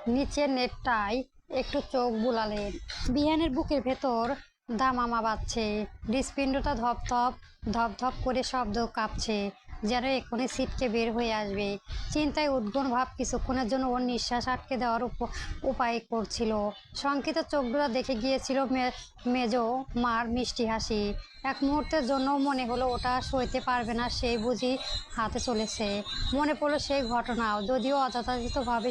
নিচের নেটটায় একটু চোখ বুলালেন। বিহানের বুকের ভেতর দামামা বাজছে, হৃৎপিণ্ডটা ধপধপ ধপধপ করে শব্দ কাঁপছে, যেন এক্ষুনি ছিটকে বের হয়ে আসবে। চিন্তায় উদ্গ্রীব ভাব কিছুক্ষণের জন্য ওর নিঃশ্বাস আটকে দেওয়ার উপায় করছিল। শঙ্কিত চোখগুলো দেখে গিয়েছিল মেজো মার মিষ্টি হাসি। এক মুহূর্তের জন্য মনে হলো ওটা সইতে পারবে না, সেই বুঝি হাতে চলেছে। মনে পড়লো সেই ঘটনাও, যদিও অযথাযথভাবে।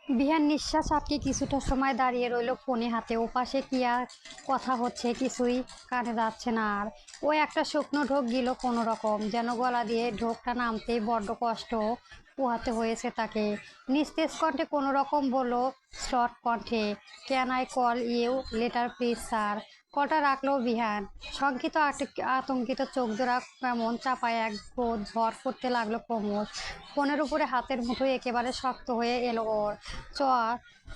বিহান নিঃশ্বাস আটকে কিছুটা সময় দাঁড়িয়ে রইল ফোনে হাতে। ওপাশে কি আর কথা হচ্ছে কিছুই কানে যাচ্ছে না আর। ও একটা শুকনো ঢোক গিল কোনো রকম, যেন গলা দিয়ে ঢোকটা নামতেই বড্ড কষ্ট পোহাতে হয়েছে তাকে। নিস্তেজ কণ্ঠে কোনো রকম বলল শর্ট কণ্ঠে, can I call you later please sir. কলটা রাখলো বিহান। শঙ্কিত আতঙ্কিত চোখ জোড়া কেমন চাপায় এক ঝড় করতে লাগলো ক্রমশ। ফোনের উপরে হাতের মুঠো একেবারে শক্ত হয়ে এলো ওর।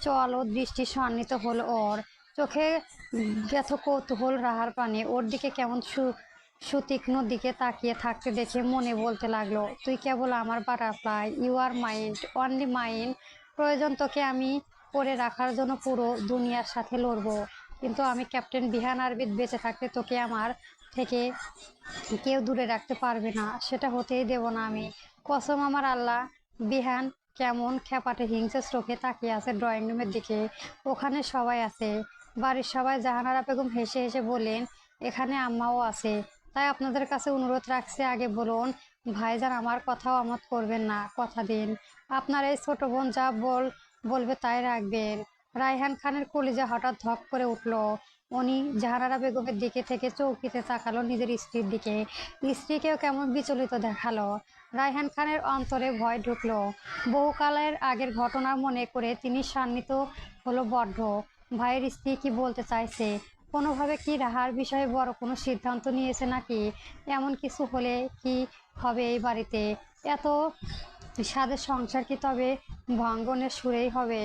চোয়ালো দৃষ্টি সন্নিহিত হলো ওর। চোখে ব্যথ কৌতূহল রাহার পানে ওর দিকে কেমন সুতীক্ষ্ণ দিকে তাকিয়ে থাকতে দেখে মনে বলতে লাগলো, তুই কেবল আমার butterfly, you are mind, only mind. প্রয়োজন তোকে আমি করে রাখার জন্য পুরো দুনিয়ার সাথে লড়বো, কিন্তু আমি ক্যাপ্টেন বিহান আরবিদ বেঁচে থাকতে তোকে আমার থেকে কেউ দূরে রাখতে পারবে না, সেটা হতেই দেব না আমি, কসম আমার আল্লাহ। বিহান কেমন খ্যাপাটে হিংসে চোখে তাকিয়ে আছে ড্রয়িং রুমের দিকে। ওখানে সবাই আছে, বাড়ির সবাই। জাহানারা বেগম হেসে হেসে বললেন, এখানে আম্মাও আছে, তাই আপনাদের কাছে অনুরোধ রাখছে, আগে বলুন ভাইজান আমার কথাও আমত করবেন না, কথা দিন। আপনার এই ছোট বোন যা বলবে তাই রাখবেন। রায়হান খানের কলিজা হঠাৎ ধক করে উঠল। উনি জাহানারা বেগমের দিকে থেকে চৌকিতে তাকালো নিজের স্ত্রীর দিকে। স্ত্রীকেও কেমন বিচলিত দেখালো। রায়হান খানের অন্তরে ভয় ঢুকলো। বহুকালের আগের ঘটনা মনে করে তিনি শান্তিত হলো বড্ড। ভাইয়ের স্ত্রী কি বলতে চাইছে? কোনোভাবে কি রাহার বিষয়ে বড় কোনো সিদ্ধান্ত নিয়েছে নাকি? এমন কিছু হলে কি হবে এই বাড়িতে? এত স্বাদের সংসার কি তবে ভাঙ্গনের সুরেই হবে?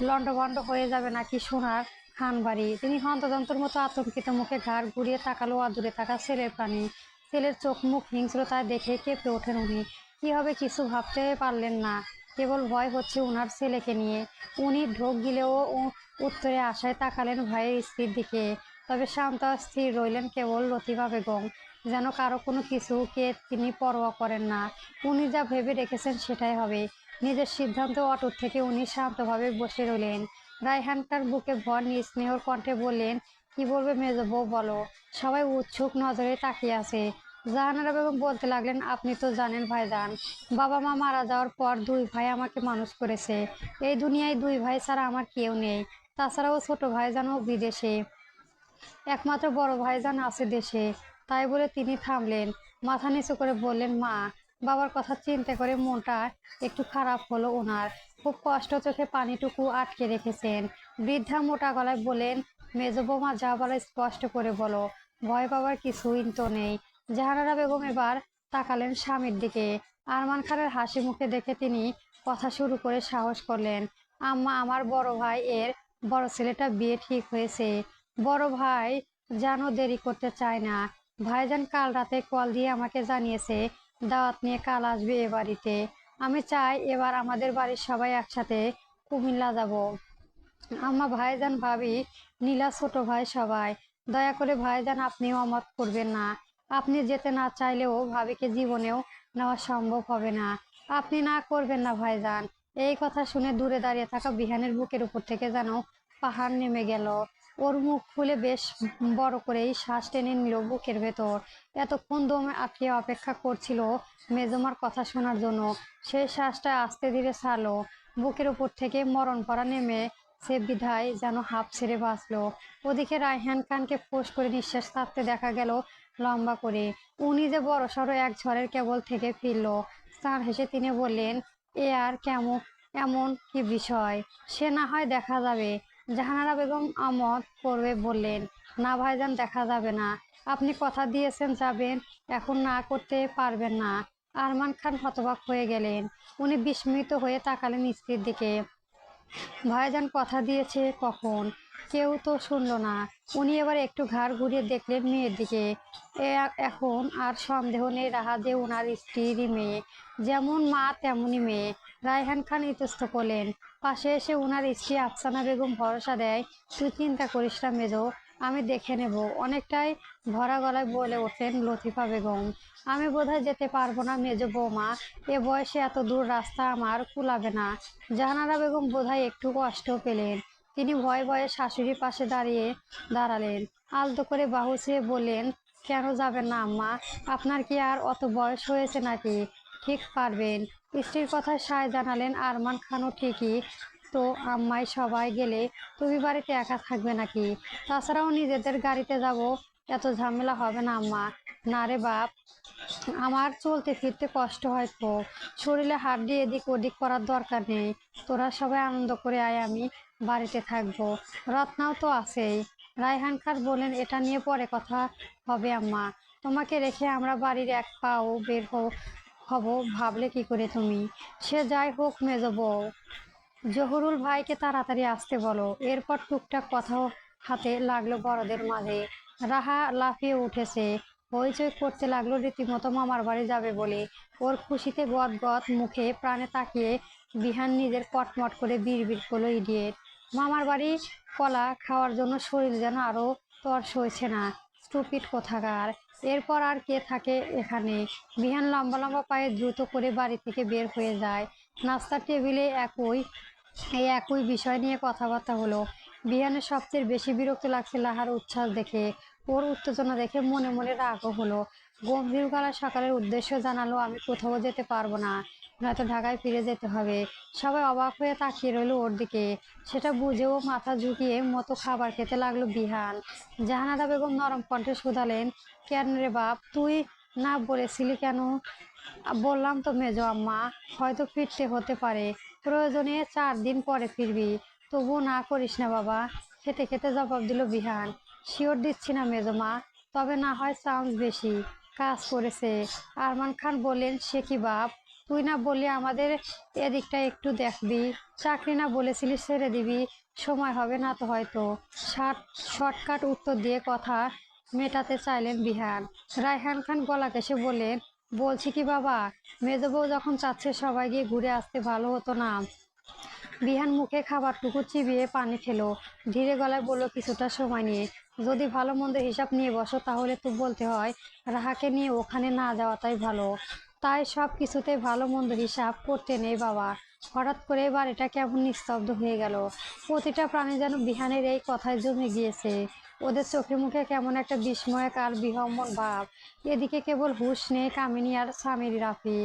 লণ্ডভণ্ড হয়ে যাবে নাকি সোনার খানবাড়ি? তিনি হন্তদন্তের মতো আতঙ্কিত মুখে ঘাড় ঘুরিয়ে তাকালো আদুরে থাকা ছেলের প্রাণী। ছেলের চোখ মুখ হিংস্রতায় দেখে কেঁপে ওঠেন উনি। কি হবে কিছু ভাবতে পারলেন না, কেবল ভয় হচ্ছে উনার ছেলেকে নিয়ে। উনি ঢোক গিলেও উত্তরে আশায় তাকালেন ভাইয়ের স্ত্রীর দিকে। তবে শান্ত স্থির রইলেন কেবল লতিফা বেগম, যেন কারো কোনো কিছুকে তিনি পরোয়া করেন না। উনি যা ভেবে রেখেছেন সেটাই হবে। নিজের সিদ্ধান্ত অটুট থেকে উনি শান্তভাবে বসে রইলেন। রায়হান তার বুকে ভর নিয়ে স্নেহর কণ্ঠে বললেন, কি বলবে মেজো বউ বলো। সবাই উৎসুক নজরে তাকিয়ে আছে। জাহানারা বেগম বলতে লাগলেন, আপনি তো জানেন ভাইজান, বাবা মা মারা যাওয়ার পর দুই ভাই আমাকে মানুষ করেছে। এই দুনিয়ায় দুই ভাই ছাড়া আমার কেউ নেই। তাছাড়াও ছোট ভাইজানও বিদেশে, একমাত্র বড় ভাইজান আছে দেশে। তাই বলে তিনি থামলেন, মাথা নিচু করে বললেন, মা। বাবার কথা চিন্তা করে মনটা একটু খারাপ হলো ওনার। খুব কষ্ট চোখে পানিটুকু আটকে রেখেছেন। বৃদ্ধা মোটা গলায় বলেন, মেজো বৌমা যা বলে স্পষ্ট করে বলো, ভয় পাবার কিছুই তো নেই। জাহানারা বেগম এবার তাকালেন স্বামীর দিকে। আরমান খানের হাসি মুখে দেখে তিনি কথা শুরু করে সাহস করলেন, আম্মা আমার বড় ভাই এর বড় ছেলেটা বিয়ে ঠিক হয়েছে। বড় ভাই যেন দেরি করতে চায় না। ভাইজান কাল রাতে কল দিয়ে আমাকে জানিয়েছে দাওয়াত নিয়ে কাল আসবে এ বাড়িতে। আমি চাই এবার আমাদের বাড়ির সবাই একসাথে কুমিল্লা যাব। আম্মা, ভাইজান, ভাবি, নীলা, ছোট ভাই সবাই। দয়া করে ভাইজান আপনিও অমত করবেন না। আপনি যেতে না চাইলেও ভাবিকে জীবনেও নেওয়া সম্ভব হবে না। আপনি না করবেন না ভাইজান। এই কথা শুনে দূরে দাঁড়িয়ে থাকা বিহানের বুকের উপর থেকে যেন পাহাড় নেমে গেল। ওর মুখ খুলে বেশ বড় করেই শ্বাস টেনে নিল বুকের ভেতর। এতক্ষণ দমে আটকে অপেক্ষা করছিল মেজমার কথা শোনার জন্য। সেই শ্বাসটা আস্তে ধীরে ছাড়লো। বুকের উপর থেকে মরণ পড়া নেমে সে বিধায় যেন হাঁপ ছেড়ে বাঁচলো। ওদিকে রায়হান খানকে ফোঁস করে নিঃশ্বাস ছাড়তে দেখা গেল লম্বা করে। উনি যে বড়সড় এক ঝড়ের কেবল থেকে ফিরল। স্যার হেসে তিনি বললেন, এ আর কেমন এমন কি বিষয়, সে না হয় দেখা যাবে। জাহানারা বেগম আমত করবে বললেন, না ভাইজান, দেখা যাবে না। আপনি কথা দিয়েছেন যাবেন, এখন না করতে পারবেন না। আরমান খান হতবাক হয়ে গেলেন। উনি বিস্মিত হয়ে তাকালেন স্ত্রীর দিকে। ভাইজান কথা দিয়েছে কখন? কেউ তো শুনলো না। উনি এবার একটু ঘাড় ঘুরিয়ে দেখলেন মেয়ের দিকে। এখন আর সন্দেহ নেই রাহা যে ওনার স্ত্রীরই মেয়ে। যেমন মা তেমনই মেয়ে। রায়হান খান ইতস্ত করলেন। পাশে এসে উনার স্ত্রী আফসানা বেগম ভরসা দেয়, তুই চিন্তা করিস না মেজো, আমি দেখে নেব। অনেকটাই ভরা গলায় বলে ওঠেন লতিফা বেগম, আমি বোধহয় যেতে পারবো না মেজো বৌমা, এ বয়সে এত দূর রাস্তা আমার কুলাবে না। জাহানারা বেগম বোধহয় একটু কষ্ট পেলেন। তিনি ভয়ে ভয়ে শাশুড়ির পাশে দাঁড়ালেন। আলতো করে বাহু ছুঁয়ে বললেন, কেন যাবেন না আম্মা, আপনার কি আর অত বয়স হয়েছে নাকি, ঠিক পারবেন। স্ত্রীর কথায় সায় জানালেন আরমান খানও, ঠিকই তো আম্মাই, সবাই গেলে তুমি বাড়িতে একা থাকবে নাকি, তাছাড়াও নিজেদের গাড়িতে যাব, এত ঝামেলা হবে না আম্মা। না রে বাপ, আমার চলতে ফিরতে কষ্ট হয় তো, শরীরে হাত দিয়ে এদিক ওদিক করার দরকার নেই। তোরা সবাই আনন্দ করে আয়, আমি বাড়িতে থাকবো, রত্নাও তো আছেই। রায়হান খান বলেন, এটা নিয়ে পরে কথা হবে আম্মা, তোমাকে রেখে আমরা বাড়ির এক পাও বের হব ভাবলে কি করে তুমি। সে যাই হোক মেজো বউ, জহুরুল ভাইকে তাড়াতাড়ি আসতে বলো। এরপর টুকটাক কথা হাতে লাগলো বড়দের মাঝে। রাহা লাফিয়ে উঠেছে, হইচই করতে লাগলো রীতিমতো মামার বাড়ি যাবে বলে। ওর খুশিতে গদগদ মুখে প্রাণে তাকিয়ে বিহান নিজের কটমট করে বিড়বিড় করলো, ইডিয়েট, মামার বাড়ি কলা খাওয়ার জন্য শরীর যেন আরো তর সইছে না, স্টুপিড কোথাকার। এরপর আর কে থাকে এখানে। বিহান লম্বা লম্বা পায়ে দ্রুত করে বাড়ি থেকে বের হয়ে যায়। নাস্তার টেবিলে এই একই বিষয় নিয়ে কথাবার্তা হলো। বিহানের সবচেয়ে বেশি বিরক্ত লাগছে লাহার উচ্ছ্বাস দেখে, ওর উত্তেজনা দেখে মনে মনে রাগও হলো। গম্ভীর গলায় সকালের উদ্দেশ্য জানালো, আমি কোথাও যেতে পারবো না, নয়তো ঢাকায় ফিরে যেতে হবে। সবাই অবাক হয়ে তাকিয়ে রইল ওর দিকে। সেটা বুঝেও মাথা ঝুঁকিয়ে মতো খাবার খেতে লাগলো বিহান। জাহানারা বেগম নরম কণ্ঠে শুধালেন, কেন রে বাপ, তুই না বলেছিলি কেন? বললাম তো মেজো আম্মা, হয়তো ফিরতে হতে পারে, প্রয়োজনে 4 দিন পরে ফিরবি, তবুও না করিস না বাবা। খেতে খেতে জবাব দিল বিহান, শিওর দিচ্ছি না মেজো মা, তবে না হয় চান্স বেশি কাজ করেছে। আরমান খান বললেন, সে কি বাপ, তুই না বললি আমাদের এদিকটা একটু দেখবি, চাকরি না বলেছিলি ছেড়ে দিবি, সময় হবে না তো হয়তো। শর্টকাট উত্তর দিয়ে কথা মেটাতে চাইলেন বিহান। রায়হান খান গলা কেসে বললেন, বলছি কি বাবা, মেজো বউ যখন চাচ্ছে সবাই গিয়ে ঘুরে আসতে, ভালো হতো না? বিহান মুখে খাবারটুকু চিবিয়ে পানি খেলো, ধীরে গলায় বলল, কিছুটা সময় নিয়ে, যদি ভালো মন্দ হিসাব নিয়ে বসো তাহলে তো বলতে হয় রাহাকে নিয়ে ওখানে না যাওয়াটাই ভালো। তাই সব কিছুতে ভালো মন্দ হিসাব করতে নেই বাবা। হঠাৎ করে বাড়িটা কেমন নিস্তব্ধ হয়ে গেল। প্রতিটা প্রাণী যেন বিহানের এই কথায় জমে গিয়েছে। ওদের চোখে মুখে কেমন একটা বিস্ময়ক আর বিহম্বল ভাব। এদিকে কেবল হুঁশ নেই কামিনী আর স্বামীর রাফি,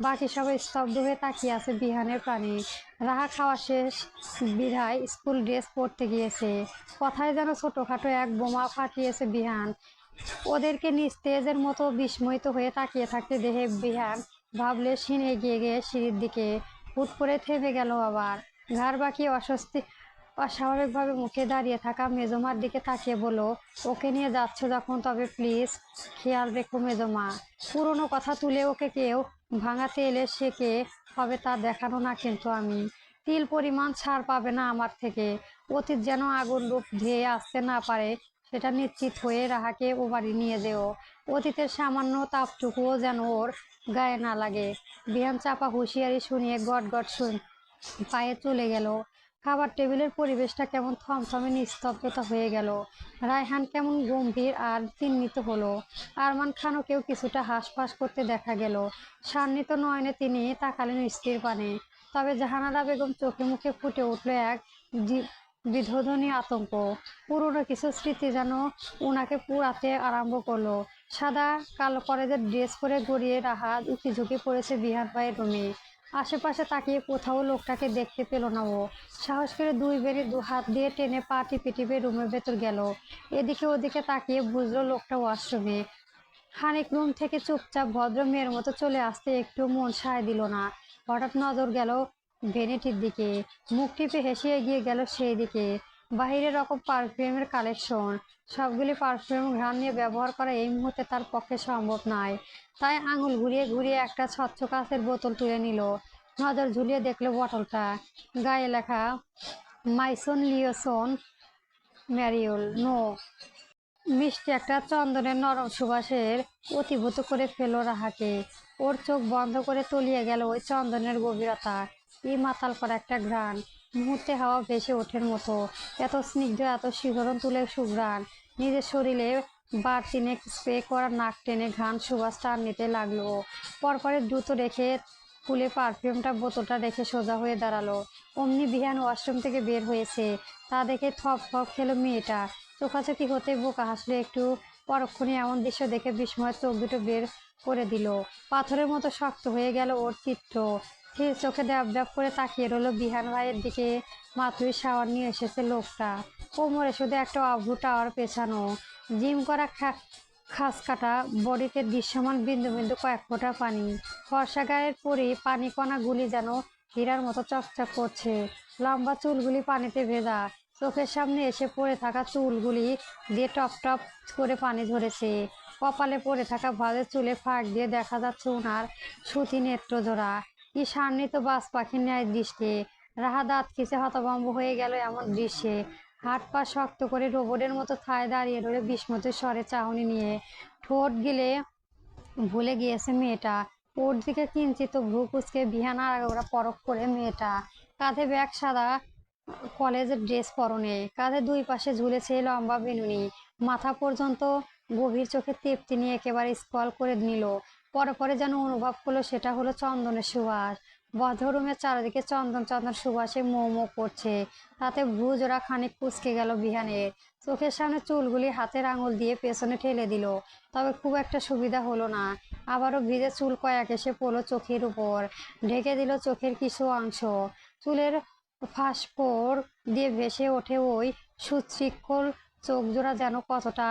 বাকি সবাই স্তব্ধ হয়ে তাকিয়ে আছে বিহানের প্রাণী। রাহা খাওয়া শেষ বিধায় স্কুল ড্রেস পরতে গিয়েছে। কথায় যেন ছোটখাটো এক বোমা ফাটিয়েছে বিহান। ওদেরকে নিস্তেজের মতো বিস্ময়িত হয়ে তাকিয়ে থাকতে দেখে বিহান ভাবলে সিন এগিয়ে গিয়ে সিঁড়ির দিকে, হুট করে থেমে গেল আবার। ঘাড় বাঁকিয়ে অস্বাভাবিকভাবে মুখে দাঁড়িয়ে থাকা মেজমার দিকে তাকিয়ে বলল, ওকে নিয়ে যাচ্ছ যখন তবে প্লিজ খেয়াল রেখো মেজমা। পুরনো কথা তুলে ওকে কেউ ভাঙাতে এলে সে কে হবে তা দেখানো না কিন্তু আমি। তিল পরিমাণ ছাড় পাবে না আমার থেকে। অতীত যেন আগুন রূপ ধেয়ে আসতে না পারে, সেটা নিশ্চিত হয়ে রাহাকে ও বাড়ি নিয়ে যেও। অতীতের সামান্য তাপটুকুও যেন ওর গায়ে না লাগে। বিহান চাপা হুঁশিয়ারি শুনিয়ে গট গট পায়ে চলে গেল। খাবার টেবিলের পরিবেশটা কেমন থমথমে নিস্তব্ধতা হয়ে গেল। রায়হান কেমন গম্ভীর আর চিহ্নিত হলো। আরমান খানকেও কিছুটা হাঁসফাঁস করতে দেখা গেল। শান্বিত নয়নে তিনি তাকালেন স্ত্রীর পানে। তবে জাহানারা বেগম চোখে মুখে ফুটে উঠল এক বিধোধনী আতঙ্ক। পুরনো কিছু স্মৃতি যেন উনাকে পুড়াতে আরম্ভ করলো। সাদা কালো কলেজের ড্রেস পরে গড়িয়ে রাহা উঁকি ঝুঁকি পড়েছে বিহান ভাইয়ের রুমে। আশেপাশে তাকিয়ে কোথাও লোকটাকে দেখতে পেল না ও। সাহস করে দুই বেড়ে 2 হাত দিয়ে টেনে পা টিপে টিপে রুমের ভেতর গেল। এদিকে ওদিকে তাকিয়ে বুঝলো লোকটা ওয়াশরুমে। খানিক রুম থেকে চুপচাপ ভদ্র মেয়ের মতো চলে আসতে একটু মন সায় দিল না। হঠাৎ নজর গেল ভেনিটির দিকে, মুখ টিপে হেসে এগিয়ে গেল সেই দিকে। বাহিরে রকম পারফিউমের কালেকশন, সবগুলি পারফিউম ঘ্রাণ নিয়ে ব্যবহার করা এই মুহূর্তে তার পক্ষে সম্ভব নয়। তাই আঙুল ঘুরিয়ে ঘুরিয়ে একটা স্বচ্ছ কাঁচের বোতল তুলে নিল। নজর ঝুলিয়ে দেখলো বটলটা, গায়ে লেখা মাইসন লিওসন ম্যারিওল নো। মিষ্টি একটা চন্দনের নরম সুবাসের অতিভূত করে ফেলো রাহাকে। ওর চোখ বন্ধ করে তলিয়ে গেল ওই চন্দনের গভীরতা। এই মাতাল করা একটা ঘ্রাণ, মুহূর্তে হাওয়া ভেসে ওঠের মতো, এত স্নিগ্ধ, এত শিহরণ তুলে সুঘ্রাণ। নিজের শরীরে বার তিনেক স্প্রে করা নাক টেনে ঘ্রাণ সুবাস টান নিতে লাগলো। পরপরে দ্রুত রেখে খুলে পারফিউমটা বোতলটা রেখে সোজা হয়ে দাঁড়ালো। অমনি বিহান ওয়াশরুম থেকে বের হয়েছে, তা দেখে থপ থপ খেলো মেয়েটা। চোখাচোখি হতে বোকা হাসলে একটু, পরক্ষণে এমন দৃশ্য দেখে বিস্ময়ের চোখ দুটো বের করে দিল। পাথরের মতো শক্ত হয়ে গেল ওর চিত্ত। স্থির চোখে ড্যাব ড্যাব করে তাকিয়ে রইল বিহান ভাইয়ের দিকে। মাত্রই শাওয়ার নিয়ে এসেছে লোকটা, কোমরে শুধু একটা অভ্রু টাওয়ার পেছানো, জিম করা খাস কাটা বডিতে দৃশ্যমান বিন্দু বিন্দু কয়েক ফোঁটা পানি। ফর্সা গায়ের পরে পানি কণাগুলি যেন হীরার মতো চকচক করছে। লম্বা চুলগুলি পানিতে ভেজা, চোখের সামনে এসে পড়ে থাকা চুলগুলি দিয়ে টপ টপ করে পানি ঝরেছে। কপালে পড়ে থাকা ভাঁজের চুলে ফাঁক দিয়ে দেখা যাচ্ছে উনার সুতি নেত্রজোড়া। কি সান্নিত বাজ পাখির ন্যায় দৃষ্টি। রাহা দাঁত খিচে হতভম্ব হয়ে গেল এমন দৃশ্যে। হাত পা শক্ত করে রোবটের মতো থায় দাঁড়িয়ে রইল বিস্মিত স্বরে চাহনি নিয়ে। ঠোঁট গিলে ভুলে গিয়েছে মেয়েটা। ওর দিকে কিঞ্চিত ভ্রু কুচকে বিহান আগাগোড়া পরখ করে মেয়েটা। কাঁধে ব্যাগ, সাদা কলেজের ড্রেস পরনে, কাঁধে দুই পাশে ঝুলেছে লম্বা বেনুনি, মাথা পর্যন্ত গভীর চোখে তৃপ্তি নিয়ে একেবারে স্ক্রল করে নিল। পরে পরে যেন অনুভব করলো সেটা হলো চন্দনের সুবাস। বদ্ধরুমের চারিদিকে চন্দন চন্দন সুবাসে মো মো করছে। তাতে ভ্রু জোড়া খানিক কুচকে গেল বিহানের। চোখের সামনে চুলগুলি হাতের আঙুল দিয়ে পেছনে ঠেলে দিল, তবে খুব একটা সুবিধা হলো না। আবারও ভিজে চুল কয়েক এসে পড়লো চোখের উপর, ঢেকে দিল চোখের কিছু অংশ। চুলের ফাঁসফোর দিয়ে ভেসে ওঠে ওই সুশৃঙ্খল চোখজোড়া যেন কতটা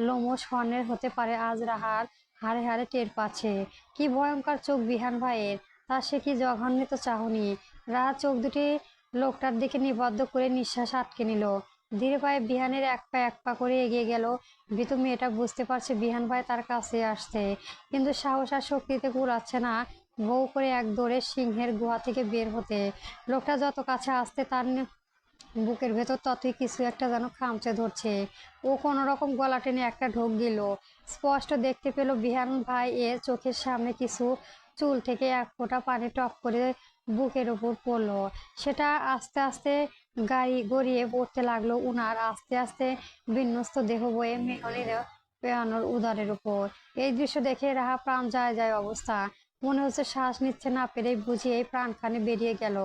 লোমশ স্বর্ণের হতে পারে আজ রাহার হাড়ে হাড়ে টের পাচ্ছে। কি ভয়ঙ্কর চোখ বিহান ভাইয়ের, তা সে কি জঘন্যিত চাহনি। রাহা চোখ দুটি লোকটার দিকে নিবদ্ধ করে নিঃশ্বাস আটকে নিল। ধীরে পায়ে বিহানের এক পা করে এগিয়ে গেল। ভীতু মেয়েটা বুঝতে পারছে বিহান ভাই তার কাছে আসছে, কিন্তু সাহস আর শক্তিতে কুলাচ্ছে না বউ করে এক দৌড়ে সিংহের গুহা থেকে বের হতে। লোকটা যত কাছে আসতে তার বুকের ভেতর ততই কিছু একটা যেন খামচে ধরছে। ও কোনো রকম গলা টেনে একটা ঢোক গেল। স্পষ্ট দেখতে পেল বিহান ভাই এর চোখের সামনে কিছু চুল থেকে এক ফোঁটা পানি টপ করে বুকের উপর পড়লো। সেটা আস্তে আস্তে গড়িয়ে পড়তে লাগলো উনার আস্তে আস্তে বিন্যস্ত দেহ বয়ে মেহনির পেয়ানোর উদরের উপর। এই দৃশ্য দেখে রাহা প্রাণ যায় যায় অবস্থা। মনে হচ্ছে শ্বাস নিচ্ছে না পেরে বুঝি এই প্রাণখানে বেরিয়ে গেল।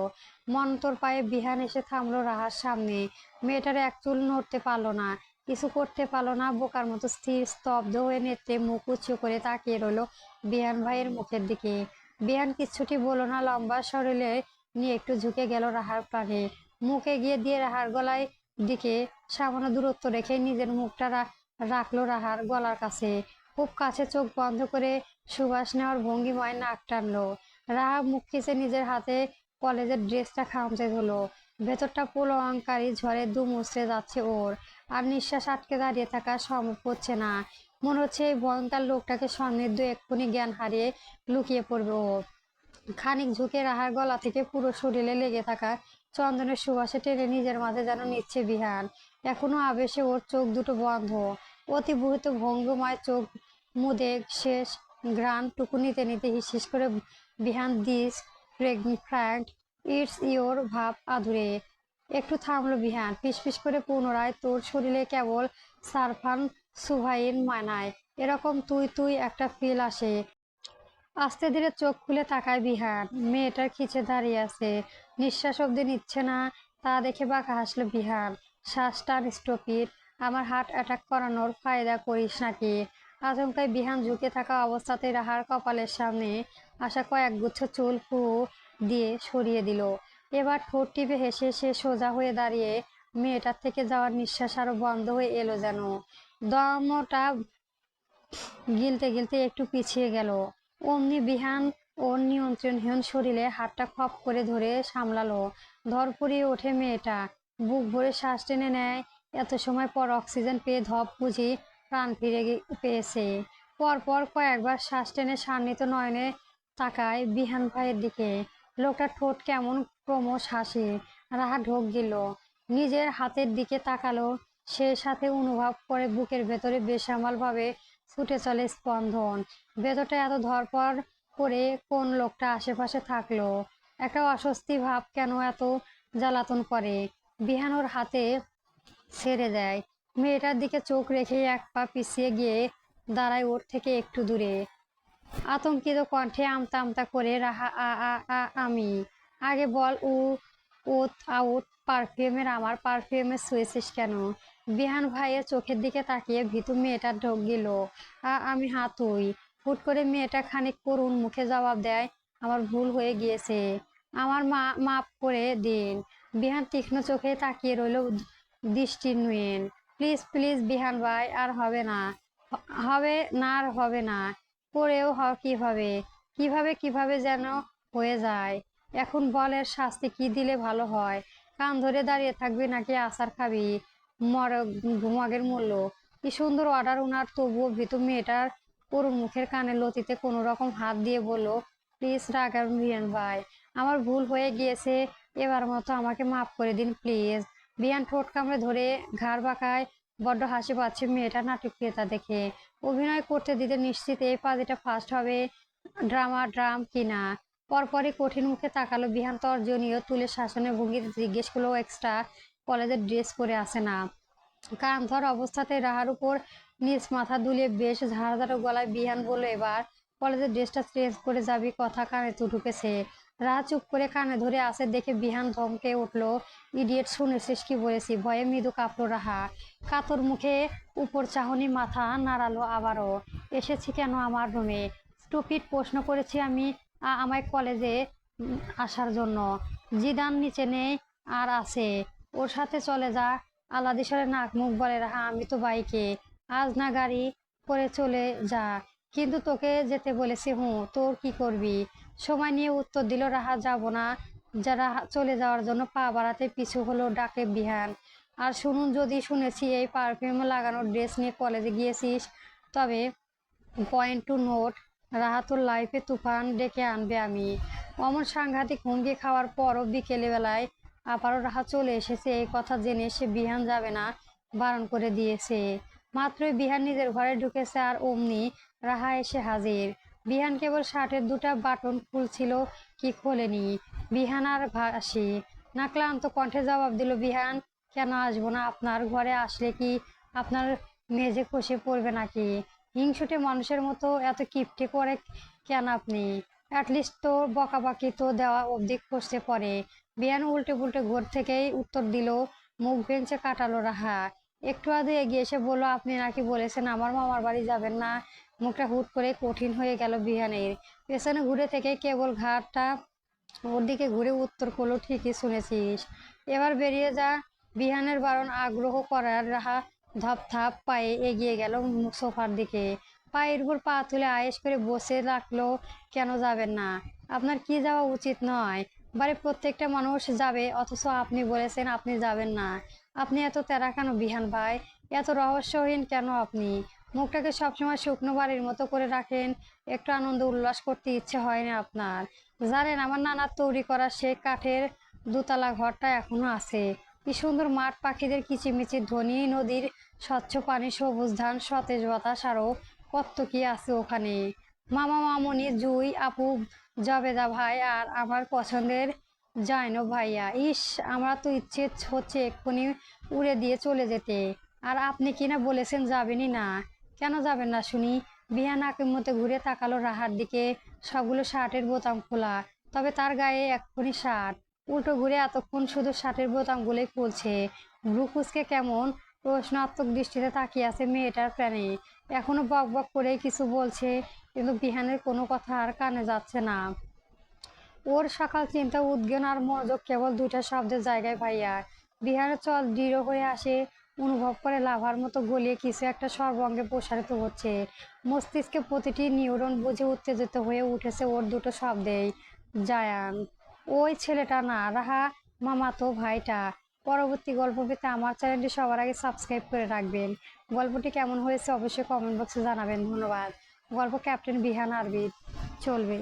মন্তর পায়ে বিহান এসে থামলো রাহার সামনে। মেয়েটার এক চুল নড়তে পারলো না, কিছু করতে পারলো না, বোকার মতো স্থির স্তব্ধ হয়ে নেত্রে মুখ উঁচু করে তাকিয়ে রইলো বিহান ভাইয়ের মুখের দিকে। বিহান কিচ্ছুটি বলল না, লম্বা শরীরে নিয়ে একটু ঝুঁকে গেল রাহার প্রাণে। মুখ এগিয়ে দিয়ে রাহার গলায় দিকে সামান্য দূরত্ব রেখে নিজের মুখটা রাখলো রাহার গলার কাছে। খুব কাছে চোখ বন্ধ করে সুবাস নেওয়ার ভঙ্গিমায় নাক টানলো। রাহা মুখ খিচে নিজের হাতে কলেজের ড্রেসটা খামচে ধরলো। ভেতরটা প্রলয়ঙ্কারী ঝড়ে দু মুচড়ে যাচ্ছে ওর, আর নিঃশ্বাস আটকে দাঁড়িয়ে থাকা সম্ভব হচ্ছে না। মনে হচ্ছে এই ভয়ঙ্কর লোকটাকে সমৃদ্ধ এক্ষুনি জ্ঞান হারিয়ে লুকিয়ে পড়বে ও। খানিক ঝুঁকে রাহার গলা থেকে পুরো শরীরে লেগে থাকা চন্দনের সুবাসে টেনে নিজের মাঝে যেন নিচ্ছে বিহান। এখনো আবেশে ওর চোখ দুটো বন্ধ, অতিবহিত ভঙ্গমায় চোখ মুদে শেষ ঘ্রাণটুকু নিতে নিতে হিসিস করে বিহান দিস ফ্র্যাঙ্ক ইটস ইয়োর ভাব আধুরে। একটু থামলো বিহান, ফিসফিস করে পুনরায়, তোর শরীরে কেবল সারফান সুভাইন মানায় এরকম তুই তুই একটা ফিল আসে। আস্তে ধীরে চোখ খুলে তাকায় বিহান, মেয়েটার খিচে দাঁড়িয়ে আছে, নিঃশ্বাস অব্দি নিচ্ছে না। তা দেখে বাঁকা হাসলো বিহান। শ্বাস টান, স্টপিট। আমার হার্ট অ্যাটাক করানোর ফায়দা করিস নাকি? আচমকাই বিহান ঝুঁকে থাকা অবস্থাতে রাহার কপালের সামনে আসা কয়েক গুচ্ছ চুল ফু দিয়ে সরিয়ে দিল। এবার ঠোঁট টিপে হেসে সে সোজা হয়ে দাঁড়িয়ে, মেয়েটার থেকে যাওয়ার নিঃশ্বাস আরো বন্ধ হয়ে এলো যেন। দমটা গিলতে গিলতে একটু পিছিয়ে গেল। অমনি বিহান ওর নিয়ন্ত্রণহীন শরীরে হাতটা খপ করে ধরে সামলালো। ধরফরিয়ে ওঠে মেয়েটা, বুক ভরে শ্বাস টেনে নেয়। এত সময় পর অক্সিজেন পেয়ে ধপ বুঝি প্রাণ ফিরে পেয়েছে। পরপর কয়েকবার শ্বাস টেনে শান্বিত নয়নে তাকায় বিহান ভাইয়ের দিকে। লোকটার ঠোঁট কেমন ক্রমশ হাসি। রাহা ঢোক গেল, নিজের হাতের দিকে তাকালো, সেই সাথে অনুভব করে বুকের ভেতরে বেসামাল ভাবে ছুটে চলে স্পন্দন। ভেতরটা এত ধরপড় করে কোন লোকটা আশেপাশে থাকলো। একটা অস্বস্তি ভাব কেন এত জ্বালাতন করে। বিহান ওর হাতে ছেড়ে দেয়। মেয়েটার দিকে চোখ রেখে এক পা পিছিয়ে গিয়ে দাঁড়ায় ওর থেকে একটু দূরে। আতঙ্কিত কণ্ঠে আমতা আমতা করে রাহা আমি আগে বল উত আউট পারফিউমের আমার পারফিউমে শুয়েছিস কেন? বিহান ভাইয়ের চোখের দিকে তাকিয়ে ভীতু মেয়েটা ঢোক গেল। আমি তুই। হুট করে মেয়েটা খানিক করুণ মুখে জবাব দেয়, আমার ভুল হয়ে গিয়েছে, আমার মাফ করে দিন। বিহান তীক্ষ্ণ চোখে তাকিয়ে রইল দৃষ্টিহীন। প্লিজ প্লিজ বিহান ভাই, আর হবে না, হবে না, আর হবে না। করেও কিভাবে কিভাবে কিভাবে যেন হয়ে যায়। এখন বল এর শাস্তি কি দিলে ভালো হয়? কান ধরে দাঁড়িয়ে থাকবি নাকি আচার খাবি? মগের মূল্য। কি সুন্দর অর্ডার ওনার, তবুও ভীতু মেয়েটার করুণ মুখের কানে লতিতে কোনো রকম হাত দিয়ে বলল, প্লিজ রাগাবেন বিয়ান ভাই, আমার ভুল হয়ে গিয়েছে, এবার মতো আমাকে মাফ করে দিন প্লিজ। বিয়ান ঠোঁট কামড়ে ধরে ঘাড় বাঁকায়। বড্ড হাসি পাচ্ছে মেয়েটা নাটকীয়তা দেখে। অভিনয় করতে দিতে নিশ্চিত এই পাজিটা ফার্স্ট হবে ড্রাম কিনা। পরপরই কঠিন মুখে তাকালো বিহান তর্জনীয় তুলে শাসনের ভঙ্গিতে জিজ্ঞেস করলো, এক্সট্রা কলেজের ড্রেস পরে আসে না? কান ধর অবস্থাতে রাহার উপর নিজ মাথা দুলিয়ে বেশ ঝাড়ঝাড়ো গলায় বিহান বলল, এবার কলেজের ড্রেসটা চেঞ্জ করে যাবি, কথা কানে তো ঢুকেছে। রাহা চুপ করে কানে ধরে আসে দেখে বিহান ধমকে উঠলো, ইডিয়েট, শুনেছিস কি বলেছি? ভয়ে মৃদু কাঁপলো রাহা। কাতর মুখে উপর চাহনি মাথা নাড়ালো আবারও। এসেছি কেন আমার রুমে? স্টুপিড প্রশ্ন করেছি আমি। আমায় কলেজে আসার জন্য। জিদান নিচে নেই আর আছে, ওর সাথে চলে যা। আলাদিসরে নাক মুখ বলে রাহা, আমি তো বাইকে, আজ না গাড়ি করে চলে যা। কিন্তু তোকে যেতে বলেছি। তোর কি করবি? সময় নিয়ে উত্তর দিল রাহা, যাব না। যারা চলে যাওয়ার জন্য পা বাড়াতে পিছু হলো ডাকে বিহান। আর শুনুন, যদি শুনেছি এই পারফিউম লাগানোর ড্রেস নিয়ে কলেজে গিয়েছিস, তবে পয়েন্ট টু নোট, রাহাতুর লাইফে তুফান ডেকে আনবে আমি। অমন সাংঘাতিক হুমকি খাওয়ার পরও বিকেলে বেলায় আবারও রাহা চলে এসেছে, এই কথা জেনে সে বিহান যাবে না বারণ করে দিয়েছে। মাত্রই বিহান নিজের ঘরে ঢুকেছে আর অমনি রাহা এসে হাজির। বিহান কেবল শার্টের দুটা বাটন খুলছিল, কি খোলেনি। বিহান আর ভাসি না ক্লান্ত কণ্ঠে জবাব দিল, বিহান কেন আসবো না? আপনার ঘরে আসলে কি আপনার মেঝে খসে পড়বে নাকি? হিংসুটে মানুষের মতো এত কিপটে করে কেন আপনি? অ্যাটলিস্ট তো বকাবাকি তো দেওয়া অবধি খসে পড়ে। বিয়ান উল্টে পুল্টে ঘর থেকেই উত্তর দিল, মুখ ভেঙচে কাটালো রাহা। একটু আগে এগিয়ে এসে বলল, আপনি নাকি বলেছেন আমার মামার বাড়ি যাবেন না? মুখটা হুট করে কঠিন হয়ে গেল বিহানের। পেছনে ঘুরে থেকে কেবল ঘাটটা ওর দিকে ঘুরে উত্তর করলো, ঠিকই শুনেছিস, এবার বেরিয়ে যা। বিহানের বারণ আগ্রহ করার রাহা ধপ ধাপ পায়ে এগিয়ে গেল সোফার দিকে। পায়ের উপর পা তুলে আয়েশ করে বসে রাখলো, কেন যাবেন না? আপনার কি যাওয়া উচিত নয়? বাড়ি প্রত্যেকটা মানুষ যাবে, অথচ আপনি বলেছেন আপনি যাবেন না। আপনি এত তেরা কেন বিহান ভাই? এত রহস্যহীন কেন আপনি? মুখটাকে সবসময় শুকনো বাড়ির মতো করে রাখেন, একটু আনন্দ উল্লাস করতে ইচ্ছে হয় না আপনার? জানেন, আমার নানার তৈরি করা সে কাঠের দোতলা ঘরটা এখনো আছে। কি সুন্দর মাঠ, পাখিদের কিচিমিচির ধ্বনি, নদীর স্বচ্ছ পানি, সবুজ ধান, সতেজ বাতাস, আরো কত কি আছে ওখানে। মামা মামনি, জুই আপু, জবেদা ভাই, আর আমার পছন্দের জাইনব ভাইয়া। ইস, আমার তো ইচ্ছে হচ্ছে এক্ষুনি উড়ে দিয়ে চলে যেতে। আর আপনি কিনা বলেছেন যাবেনই না। কেন যাবেন না শুনি? বিহান আঁকের মতো ঘুরে তাকালো রাহার দিকে। সবগুলো শার্টের বোতাম খোলা, তবে তার গায়ে এক্ষুনি শার্ট। উল্টো ঘুরে এতক্ষণ শুধু শার্টের বোতামগুলোই খুলছে। ভ্রু কুঁচকে কেমন প্রশ্নাত্মক দৃষ্টিতে তাকিয়ে আছে মেয়েটার প্রাণে। এখনো বক বক করে কিছু বলছে, কিন্তু বিহানের কোনো কথা আর কানে যাচ্ছে না। ওর সকাল চিন্তা, উদ্জ্ঞান আর মনোযোগ কেবল দুইটা শব্দের জায়গায় ভাইয়া। বিহানের চল দৃঢ় হয়ে আসে, অনুভব করে লাভার মতো গলিয়ে কিছু একটা সর্বাঙ্গে প্রসারিত হচ্ছে। মস্তিষ্কে প্রতিটি নিউরন বুঝে উত্তেজিত হয়ে উঠেছে ওর দুটো শব্দেই, জায়ান। ওই ছেলেটা না, রাহা মামাতো ভাইটা। পরবর্তী গল্প পেতে আমার চ্যানেলটি সবার আগে সাবস্ক্রাইব করে রাখবেন। গল্পটি কেমন হয়েছে অবশ্যই কমেন্ট বক্সে জানাবেন। ধন্যবাদ। গল্প ক্যাপ্টেন বিহান আরবিদ চলবে।